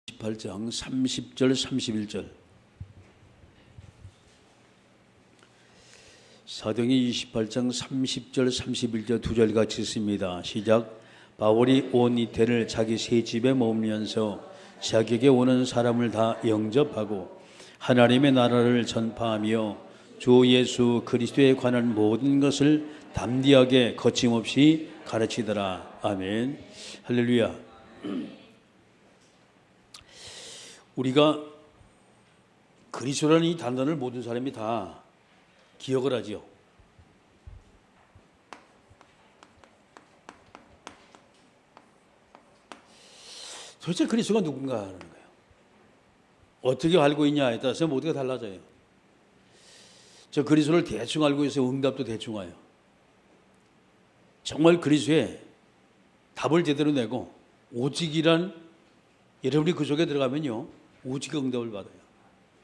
28장 30절 31절. 사도행전 28장 30절 31절 두 절 같이 있습니다. 시작. 바울이 온 이태를 자기 새 집에 머물면서 자기에게 오는 사람을 다 영접하고 하나님의 나라를 전파하며 주 예수 그리스도에 관한 모든 것을 담대하게 거침없이 가르치더라. 아멘. 할렐루야. 우리가 그리스도라는 이 단어를 모든 사람이 다 기억을 하지요. 도대체 그리스도가 누군가 하는 거예요. 어떻게 알고 있냐에 따라서 모두가 달라져요. 저 그리스도를 대충 알고 있어요. 응답도 대충 와요. 정말 그리스도에 답을 제대로 내고 오직이란, 여러분이 그 속에 들어가면요 오직 응답을 받아요.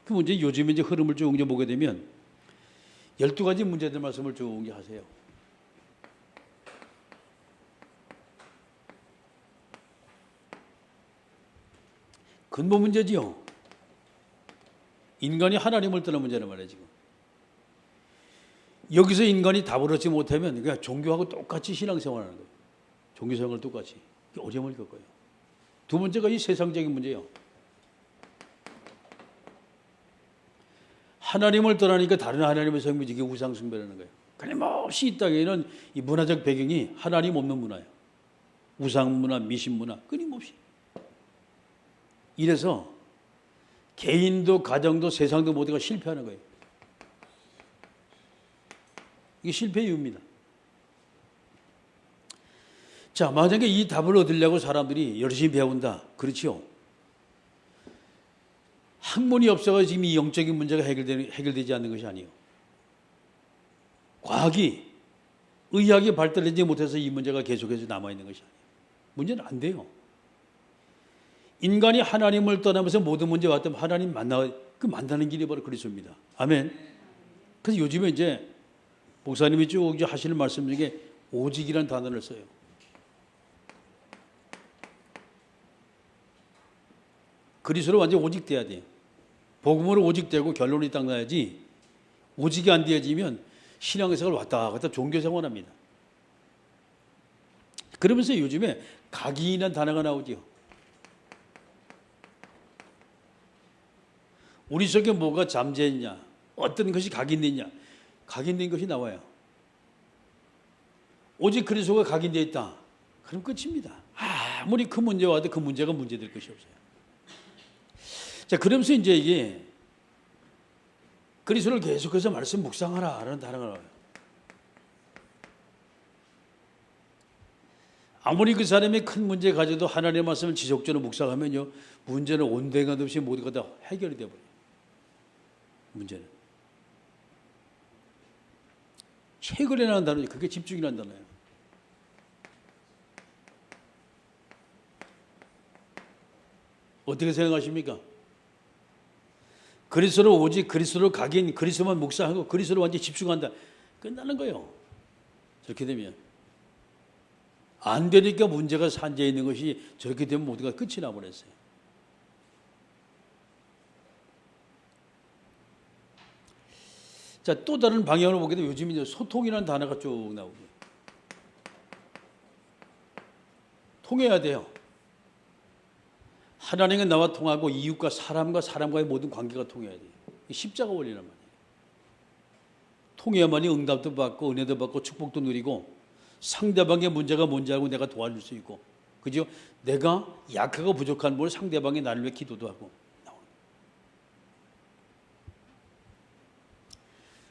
그 문제 요즘에 이제 흐름을 쭉 보게 되면 12가지 문제들 말씀을 쭉 하세요. 근본 문제지요. 인간이 하나님을 떠난 문제란 말이에요. 지금 여기서 인간이 답을 얻지 못하면 그냥 종교하고 똑같이 신앙생활하는 거예요. 종교생활을 똑같이 어려움을 겪어요. 두 번째가 이 세상적인 문제예요. 하나님을 떠나니까 다른 하나님을 섬기지, 이게 우상숭배라는 거예요. 끊임없이 이 땅에는 이 문화적 배경이 하나님 없는 문화예요. 우상문화, 미신문화, 끊임없이. 이래서 개인도 가정도 세상도 모두가 실패하는 거예요. 이게 실패의 이유입니다. 자, 만약에 이 답을 얻으려고 사람들이 열심히 배운다. 그렇지요. 학문이 없어서 지금 이 영적인 문제가 해결되지 않는 것이 아니에요. 과학이, 의학이 발달되지 못해서 이 문제가 계속해서 남아있는 것이 아니에요. 문제는 안 돼요. 인간이 하나님을 떠나면서 모든 문제가 왔다면 하나님 만나는 길이 바로 그리스도입니다. 아멘. 그래서 요즘에 이제 목사님이 쭉 하시는 말씀 중에 오직이라는 단어를 써요. 그리스도로 완전 오직돼야 돼요. 복음으로 오직되고 결론이 딱 나야지, 오직이 안 되어지면 신앙생활을 왔다 갔다 종교생활합니다. 그러면서 요즘에 각인이라는 단어가 나오죠. 우리 속에 뭐가 잠재했냐, 어떤 것이 각인됐냐, 각인된 것이 나와요. 오직 그리스도가 각인되어 있다. 그럼 끝입니다. 아무리 큰 문제가 와도 그 문제가 문제될 것이 없어요. 자, 그러면서 이제 이게 그리스도를 계속해서 말씀 묵상하라라는 단어가 나와요. 아무리 그 사람이 큰 문제 가져도 하나님의 말씀을 지속적으로 묵상하면요, 문제는 온데간 없이 모두가 다 해결이 되어버려요. 문제는. 최근에라는 단어죠. 그게 집중이라는 단어예요. 어떻게 생각하십니까? 그리스도를 오직 그리스도를 각인, 그리스도만 묵상하고 그리스도를 완전히 집중한다. 끝나는 거예요. 저렇게 되면. 안 되니까 문제가 산재해 있는 것이, 저렇게 되면 모두가 끝이 나버렸어요. 자, 또 다른 방향으로 보게 되면 요즘 이제 소통이라는 단어가 쭉 나오고. 통해야 돼요. 하나님은 나와 통하고 이웃과 사람과의 모든 관계가 통해야 돼요. 십자가 원리란 말이에요. 통해야만이 응답도 받고 은혜도 받고 축복도 누리고 상대방의 문제가 뭔지 알고 내가 도와줄 수 있고, 그죠? 내가 약하고 부족한 뭘 상대방이 나를 위해 기도도 하고.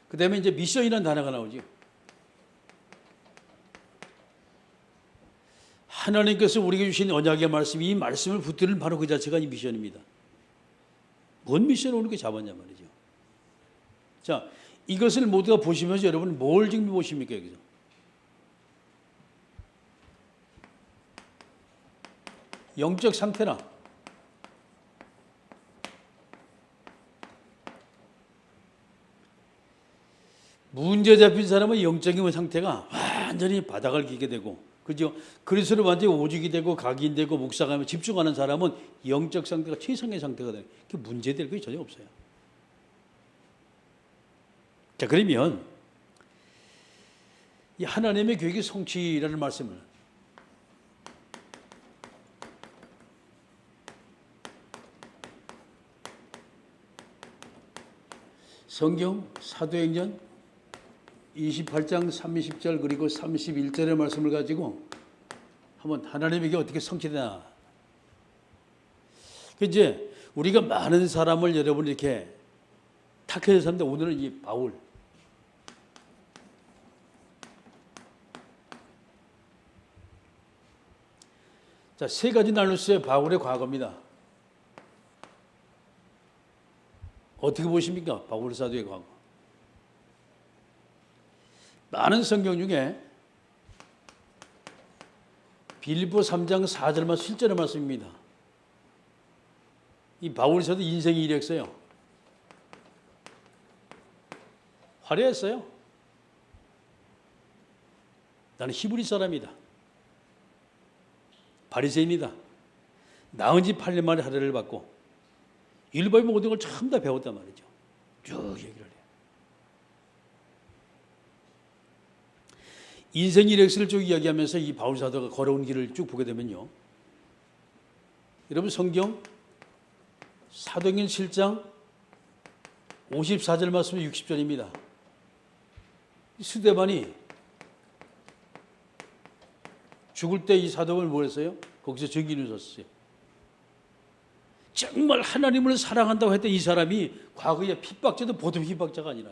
그 다음에 이제 미션이라는 단어가 나오죠. 하나님께서 우리에게 주신 언약의 말씀, 이 말씀을 붙드는 바로 그 자체가 이 미션입니다. 뭔 미션을 우리가 잡았냐 말이죠. 자, 이것을 모두가 보시면서 여러분 뭘 지금 보십니까, 여기서? 영적 상태나, 문제 잡힌 사람의 영적인 상태가 완전히 바닥을 기게 되고 그죠? 그리스도로 완전히 오직이 되고 각인되고 묵상하며 집중하는 사람은 영적 상태가 최상의 상태가 돼요. 그 문제될 게 전혀 없어요. 자, 그러면 이 하나님의 계획의 성취라는 말씀을 성경 사도행전 28장 30절 그리고 31절의 말씀을 가지고 한번 하나님에게 어떻게 성취되나. 이제 우리가 많은 사람을 여러분 이렇게 택해서 하는데 오늘은 이 바울. 자, 세 가지 나눌수의 바울의 과거입니다. 어떻게 보십니까? 바울 사도의 과거. 많은 성경 중에 빌립보 3장 4절만 실제로 말씀입니다. 이 바울 사도 인생이 이랬어요. 화려했어요. 나는 히브리 사람이다. 바리새인이다. 나은 지 8년 만에 할례를 받고 율법의 모든 걸 전부 다 배웠단 말이죠. 쭉 얘기를 해요. 인생 이력서를 쭉 이야기하면서 이 바울 사도가 걸어온 길을 쭉 보게 되면요. 여러분 성경 사도행전 7장 54절 말씀 60절입니다. 스데반이 죽을 때 이 사도를 뭘 했어요? 거기서 증인을 섰어요. 정말 하나님을 사랑한다고 했던 이 사람이 과거에 핍박자도 보통 핍박자가 아니라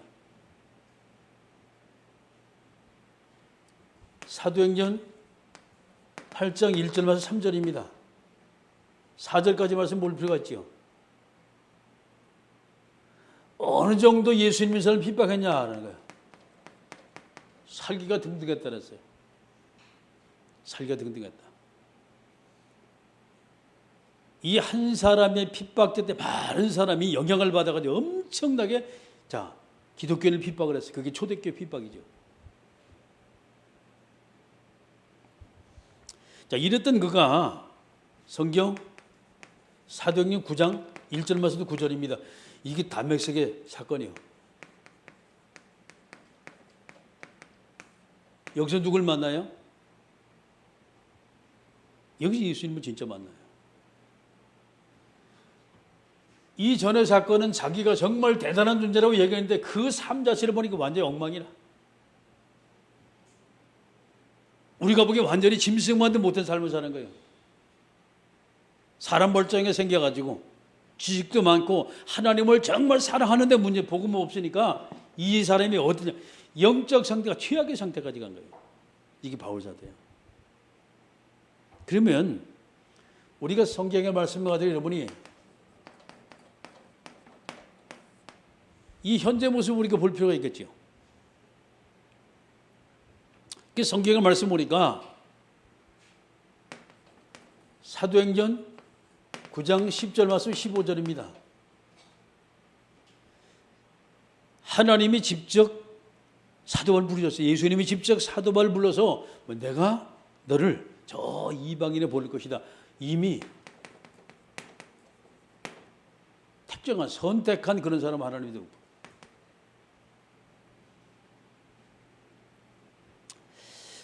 사도행전 8장 1절 말씀 3절입니다. 4절까지 말씀 볼 필요가 있죠. 어느 정도 예수님 사람을 핍박했냐 하는 거예요. 살기가 등등했다 그랬어요. 살기가 등등했다. 이 한 사람의 핍박자 때 많은 사람이 영향을 받아가지고 엄청나게 자 기독교를 핍박을 했어요. 그게 초대교회 핍박이죠. 자, 이랬던 그가 성경 사도행전 9장 1절 말씀도 9절입니다. 이게 담메색의 사건이에요. 여기서 누굴 만나요? 여기서 예수님을 진짜 만나요. 이 전의 사건은 자기가 정말 대단한 존재라고 얘기했는데 그 삶 자체를 보니까 완전히 엉망이라. 우리가 보기에 완전히 짐승만도 못한 삶을 사는 거예요. 사람 멀쩡하게 생겨가지고 지식도 많고 하나님을 정말 사랑하는데 문제 복음 없으니까 이 사람이 어디냐 영적 상태가 최악의 상태까지 간 거예요. 이게 바울 사도예요. 그러면 우리가 성경의 말씀과 같은 여러분이 이 현재 모습을 우리가 볼 필요가 있겠죠. 그 성경의 말씀 보니까 사도행전 9장 10절 말씀 15절입니다. 하나님이 직접 사도바울을 부르셨어요. 예수님이 직접 사도바울을 불러서 내가 너를 저 이방인에 보낼 것이다. 이미 특정한 선택한 그런 사람 하나님이 되고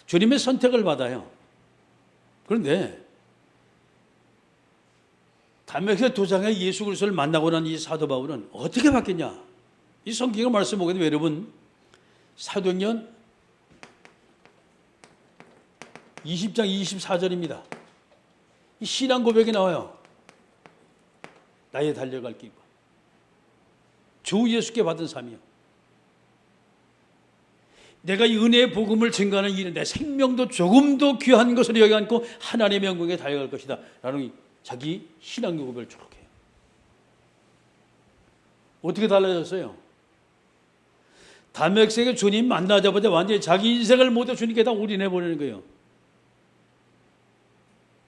주님의 선택을 받아요. 그런데 담메색 도상에 예수 그리스도를 만나고 난 이 사도 바울은 어떻게 바뀌냐? 이 성경의 말씀 보게 되면 여러분 사도행전 20장 24절입니다. 이 신앙 고백이 나와요. 나의 달려갈 길과 주 예수께 받은 삶이요. 내가 이 은혜의 복음을 증거하는 일은 내 생명도 조금도 귀한 것으로 여기 않고 하나님의 영광에 달려갈 것이다. 라는 자기 신앙 고백을 쭉 해요. 어떻게 달라졌어요? 담메색의 주님 만나자마자 완전히 자기 인생을 모두 주님께 다 올인해버리는 거예요.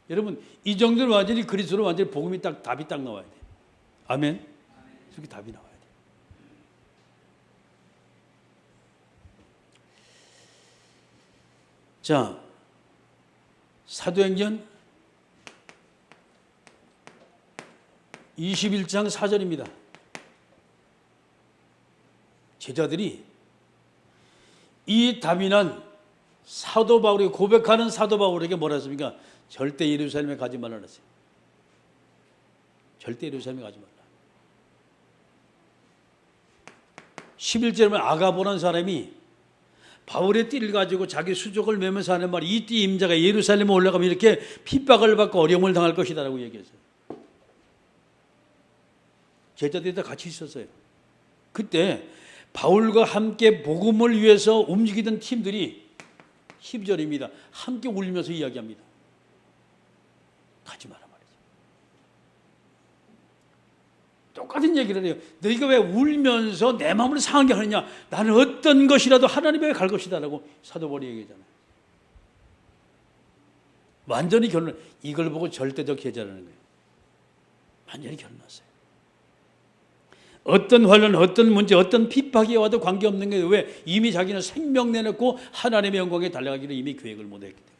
여러분 이 정도는 완전히 그리스도로 완전히 복음이 딱 답이 딱 나와야 돼요. 아멘. 이렇게 답이 나와야 돼요. 자, 사도행전 21장 4절입니다. 제자들이 이 다민한 사도 바울이 고백하는 사도 바울에게 뭐라 했습니까? 절대 예루살렘에 가지 말라 그랬어요. 절대 예루살렘에 가지 말라. 11절에 아가보라는 사람이 바울의 띠를 가지고 자기 수족을 메면서 하는 말이 이 띠 임자가 예루살렘에 올라가면 이렇게 핍박을 받고 어려움을 당할 것이다 라고 얘기했어요. 제자들이 다 같이 있었어요. 그때 바울과 함께 복음을 위해서 움직이던 팀들이 12절입니다. 함께 울면서 이야기합니다. 가지 마라 말이죠. 똑같은 얘기를 해요. 너희가 왜 울면서 내 마음을 상하게 하느냐. 나는 어떤 것이라도 하나님에게 갈 것이다 라고 사도 바울이 얘기하잖아요. 완전히 이걸 보고 절대적 해제라는 거예요. 완전히 결론났어요. 어떤 환란, 어떤 문제, 어떤 핍박이 와도 관계없는 게 왜? 이미 자기는 생명 내놓고 하나님의 영광에 달려가기를 이미 계획을 못했기 때문에.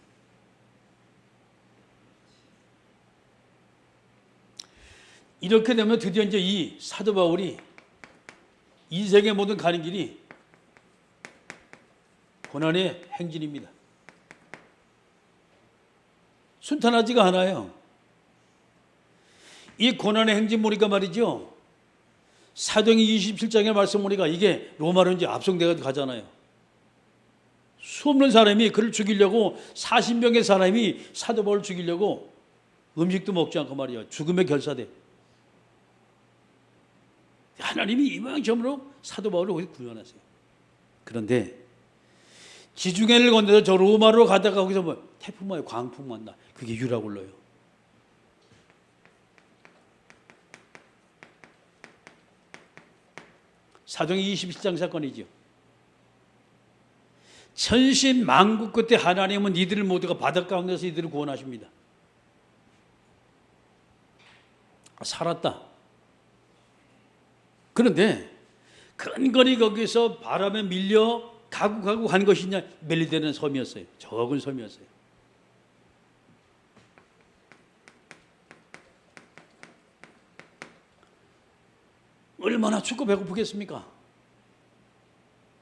이렇게 되면 드디어 이제 이 사도 바울이 인생의 모든 가는 길이 고난의 행진입니다. 순탄하지가 않아요. 이 고난의 행진 보니까 말이죠. 사도행전 27장의 말씀 보니까 이게 로마로 이제 압송되어 가잖아요. 수없는 사람이 그를 죽이려고 40명의 사람이 사도 바울을 죽이려고 음식도 먹지 않고 말이야. 죽음의 결사대. 하나님이 이만저만으로 사도 바울을 거기서 구원하세요. 그런데 지중해를 건너서 저 로마로 가다가 거기서 뭐 태풍 와요. 광풍 왔나. 그게 유라 굴러요. 사도행전 27장 사건이죠. 천신만국 끝에 하나님은 이들을 모두가 바닷 가운데서 이들을 구원하십니다. 살았다. 그런데 근거리 거기서 바람에 밀려 가고 간 것이냐. 멜리데는 섬이었어요. 적은 섬이었어요. 얼마나 춥고 배고프겠습니까?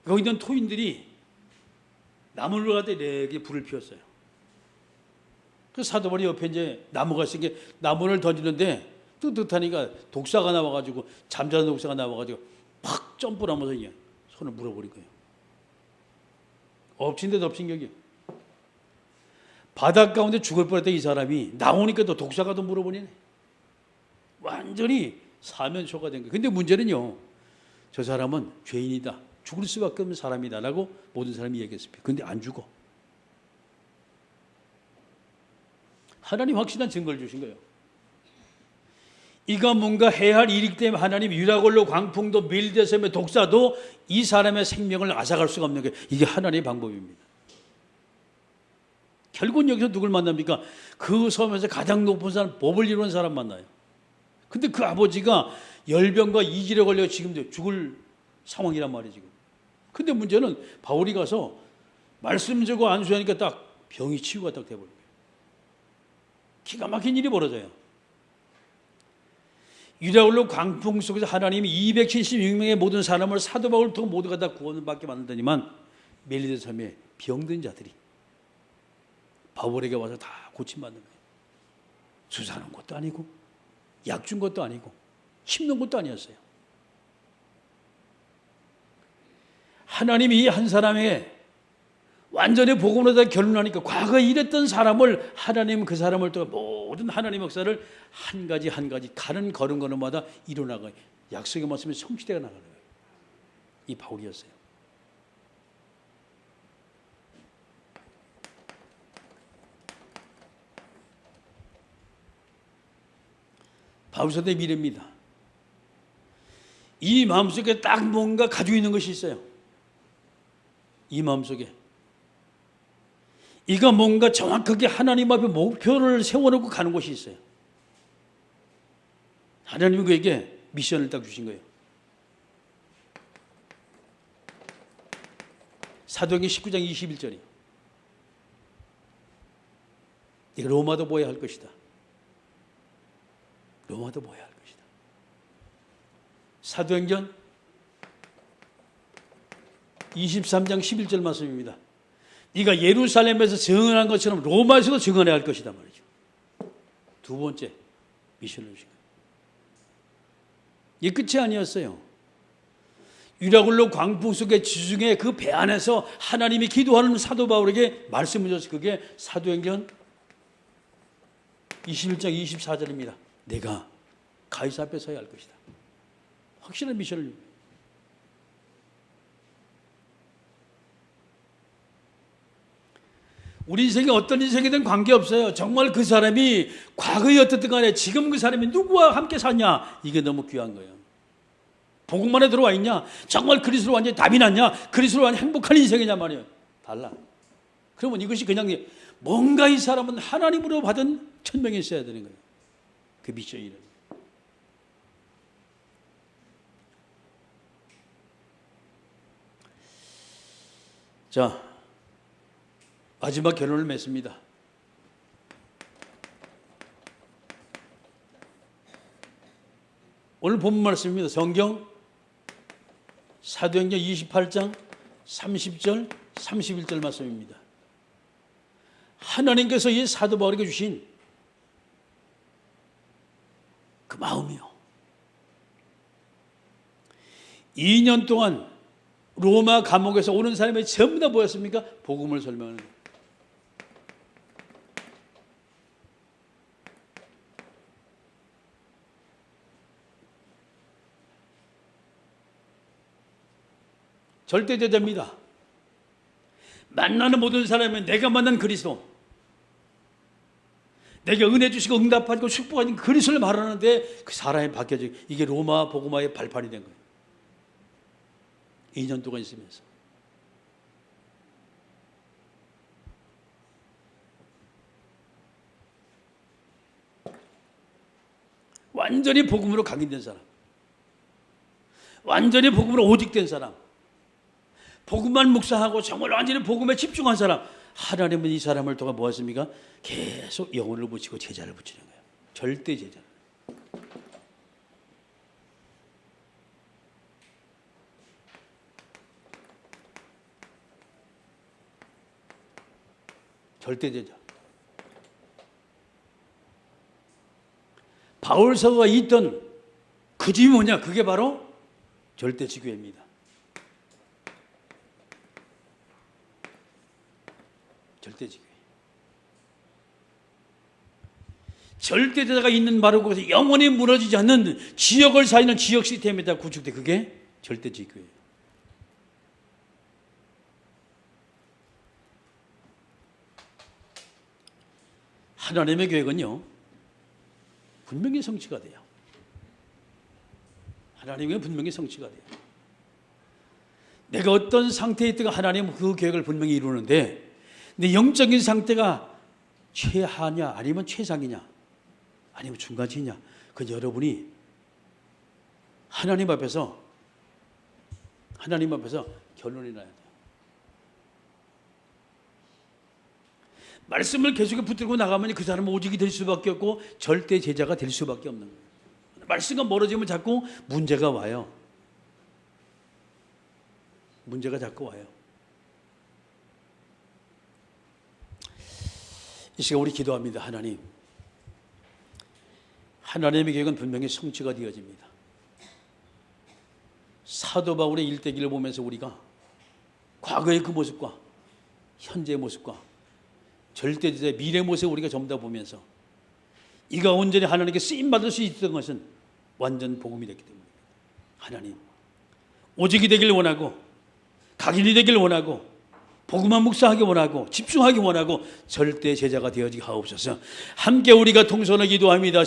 거기 있는 토인들이 나무를 갖다 이렇게 불을 피웠어요. 그 사도 바울이 옆에 이제 나무가 있으니까 나무를 던지는데 뜨뜻하니까 독사가 나와가지고 잠자는 독사가 나와가지고 팍 점프를 하면서 이제 손을 물어버린 거예요. 엎친 데 덮친 격이에요. 바닷 가운데 죽을 뻔했던 이 사람이 나오니까 또 독사가 또 물어버리네. 완전히 사면초가 된 거예요. 근데 문제는요. 저 사람은 죄인이다. 죽을 수밖에 없는 사람이다 라고 모든 사람이 얘기했습니다. 근데 안 죽어. 하나님 확실한 증거를 주신 거예요. 이가 뭔가 해야 할 일이기 때문에 하나님 유라굴로 광풍도 밀대섬의 독사도 이 사람의 생명을 앗아갈 수가 없는 게 이게 하나님의 방법입니다. 결국은 여기서 누굴 만납니까? 그 섬에서 가장 높은 사람, 법을 이루는 사람 만나요. 근데 그 아버지가 열병과 이질에 걸려 지금도 죽을 상황이란 말이에요, 지금. 근데 문제는 바울이 가서 말씀 주고 안수하니까 딱 병이 치유가 딱 돼버려요. 기가 막힌 일이 벌어져요. 유라굴로 광풍 속에서 하나님이 276명의 모든 사람을 사도 바울을 통해 모두가 다 구원을 받게 만든다니만 멜리데 섬에 병든 자들이 바울에게 와서 다 고침받는 거예요. 주사는 것도 아니고 약 준 것도 아니고 심는 것도 아니었어요. 하나님이 한 사람에게 완전히 복음으로 다 결론하니까 과거에 일했던 사람을 하나님은 그 사람을 또 모든 하나님의 역사를 한 가지 가는 걸음걸음마다 일어나가요. 약속의 말씀이 성취되어 나가는 거예요. 이 바울이었어요. 바울서대의 미래입니다. 이 마음속에 딱 뭔가 가지고 있는 것이 있어요. 이 마음속에 이가 뭔가 정확하게 하나님 앞에 목표를 세워놓고 가는 곳이 있어요. 하나님이 그에게 미션을 딱 주신 거예요. 사도행전 19장 21절이에요. 이거 로마도 보여야 할 것이다. 로마도 보여야 할 것이다. 사도행전 23장 11절 말씀입니다. 네가 예루살렘에서 증언한 것처럼 로마에서도 증언해야 할 것이다 말이죠. 두 번째 미션을 주신 거예요. 이게 끝이 아니었어요. 유라굴로 광풍 속의 지중해 그 배 안에서 하나님이 기도하는 사도 바울에게 말씀을 주셔서 그게 사도행전 21장 24절입니다. 내가 가이사 앞에 서야 할 것이다. 확실한 미션을. 우리 인생에 어떤 인생이든 관계없어요. 정말 그 사람이 과거에 어떻든 간에 지금 그 사람이 누구와 함께 사냐, 이게 너무 귀한 거예요. 복음만에 들어와 있냐, 정말 그리스도로 완전히 답이 났냐, 그리스도로 완전히 행복한 인생이냐 말이에요. 달라. 그러면 이것이 그냥 뭔가 이 사람은 하나님으로 받은 천명이 있어야 되는 거예요. 그 미션이라는 거예요. 자, 마지막 결론을 맺습니다. 오늘 본문 말씀입니다. 성경 사도행전 28장 30절 31절 말씀입니다. 하나님께서 이 사도 바울에게 주신 그 마음이요. 2년 동안 로마 감옥에서 오는 사람이 전부 다 뭐였습니까? 복음을 설명하는 거예요. 절대제자입니다. 만나는 모든 사람은 내가 만난 그리스도, 내게 은혜 주시고 응답하고 축복하신 그리스도를 말하는데 그 사람이 바뀌어지고, 이게 로마 복음화의 발판이 된 거예요. 2년 동안 있으면서. 완전히 복음으로 각인된 사람, 완전히 복음으로 오직된 사람, 복음만 묵상하고 정말 완전히 복음에 집중한 사람, 하나님은 이 사람을 통해 뭐했습니까? 계속 영혼을 붙이고 제자를 붙이는 거예요. 절대 제자. 절대 제자. 바울서가 있던 그 집이 뭐냐? 그게 바로 절대지교회입니다. 절대지교회. 절대제자가 있는 바로 곳에서 영원히 무너지지 않는 지역을 살리는 지역 시스템에 따라 구축된 그게 절대지교회예요. 하나님의 계획은요, 분명히 성취가 돼요. 하나님의 분명히 성취가 돼요. 내가 어떤 상태에 있다가 하나님은 그 계획을 분명히 이루는데, 내 영적인 상태가 최하냐 아니면 최상이냐 아니면 중간치냐, 그건 여러분이 하나님 앞에서 결론이 나야 돼요. 말씀을 계속 붙들고 나가면 그 사람은 오직이 될 수밖에 없고 절대 제자가 될 수밖에 없는 거예요. 말씀과 멀어지면 자꾸 문제가 와요. 문제가 자꾸 와요. 이 시간 우리 기도합니다. 하나님의 계획은 분명히 성취가 되어집니다. 사도 바울의 일대기를 보면서 우리가 과거의 그 모습과 현재의 모습과 절대제자의 미래 모습을 우리가 전부 다 보면서 이가 온전히 하나님께 쓰임받을 수 있던 것은 완전 복음이 됐기 때문입니다. 하나님, 오직이 되길 원하고 각인이 되길 원하고 복음만 묵상하기 원하고 집중하기 원하고 절대 제자가 되어지게 하옵소서. 함께 우리가 통성을 기도합니다.